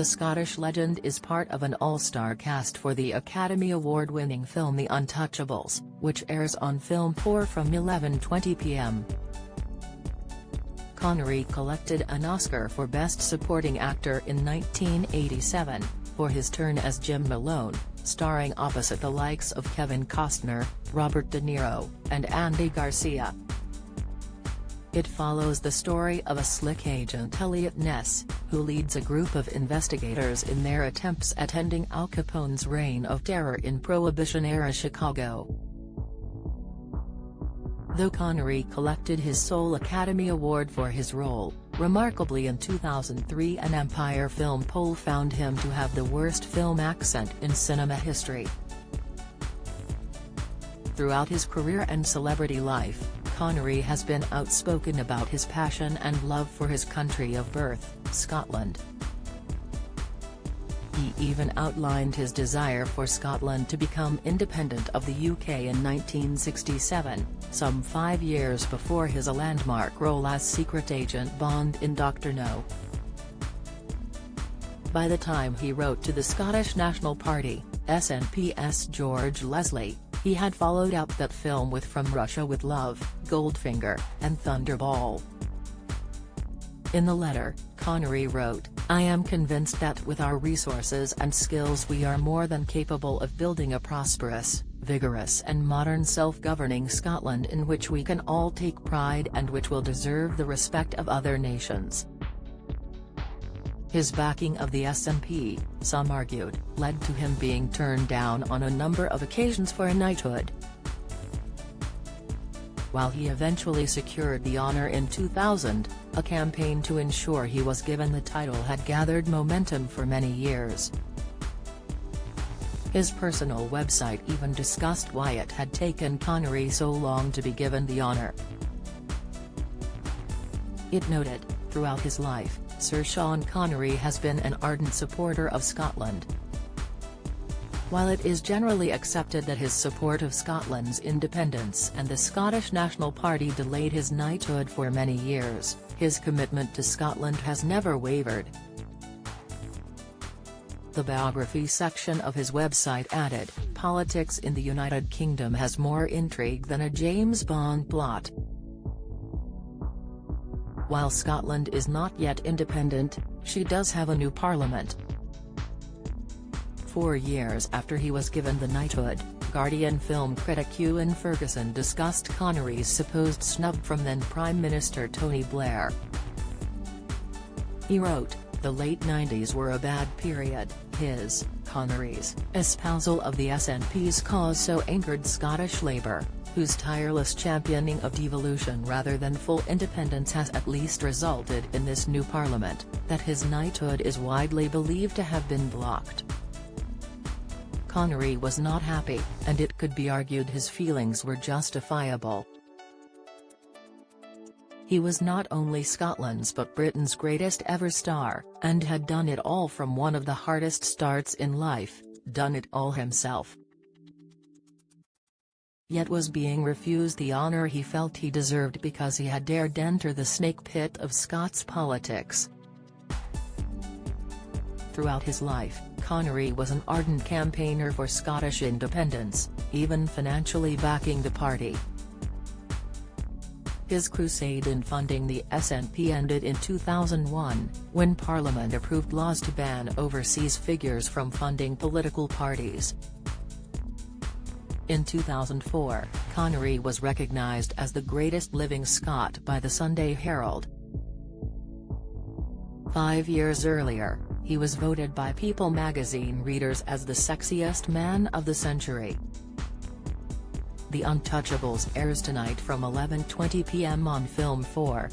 The Scottish legend is part of an all-star cast for the Academy Award-winning film The Untouchables, which airs on Film 4 from 11:20 p.m. Connery collected an Oscar for Best Supporting Actor in 1987, for his turn as Jim Malone, starring opposite the likes of Kevin Costner, Robert De Niro, and Andy Garcia. It follows the story of a slick agent Elliot Ness, who leads a group of investigators in their attempts at ending Al Capone's reign of terror in Prohibition-era Chicago. Though Connery collected his sole Academy Award for his role, remarkably in 2003 an Empire film poll found him to have the worst film accent in cinema history. Throughout his career and celebrity life, Connery has been outspoken about his passion and love for his country of birth, Scotland. He even outlined his desire for Scotland to become independent of the UK in 1967, some 5 years before his landmark role as secret agent Bond in Dr. No. By the time he wrote to the Scottish National Party, SNP's George Leslie, he had followed up that film with From Russia with Love, Goldfinger, and Thunderball. In the letter, Connery wrote, "I am convinced that with our resources and skills we are more than capable of building a prosperous, vigorous and modern self-governing Scotland in which we can all take pride and which will deserve the respect of other nations." His backing of the SNP, some argued, led to him being turned down on a number of occasions for a knighthood. While he eventually secured the honour in 2000, a campaign to ensure he was given the title had gathered momentum for many years. His personal website even discussed why it had taken Connery so long to be given the honour. It noted, throughout his life, Sir Sean Connery has been an ardent supporter of Scotland. While it is generally accepted that his support of Scotland's independence and the Scottish National Party delayed his knighthood for many years, his commitment to Scotland has never wavered. The biography section of his website added, "Politics in the United Kingdom has more intrigue than a James Bond plot." While Scotland is not yet independent, she does have a new parliament. 4 years after he was given the knighthood, Guardian film critic Ewan Ferguson discussed Connery's supposed snub from then Prime Minister Tony Blair. He wrote, "The late 90s were a bad period. His, Connery's, espousal of the SNP's cause so angered Scottish Labour, whose tireless championing of devolution rather than full independence has at least resulted in this new parliament, that his knighthood is widely believed to have been blocked." Connery was not happy, and it could be argued his feelings were justifiable. He was not only Scotland's but Britain's greatest ever star, and had done it all from one of the hardest starts in life, done it all himself. Yet was being refused the honour he felt he deserved because he had dared enter the snake pit of Scots politics. Throughout his life, Connery was an ardent campaigner for Scottish independence, even financially backing the party. His crusade in funding the SNP ended in 2001, when Parliament approved laws to ban overseas figures from funding political parties. In 2004, Connery was recognised as the greatest living Scot by the Sunday Herald. 5 years earlier, he was voted by People magazine readers as the sexiest man of the century. The Untouchables airs tonight from 11:20 p.m. on Film 4.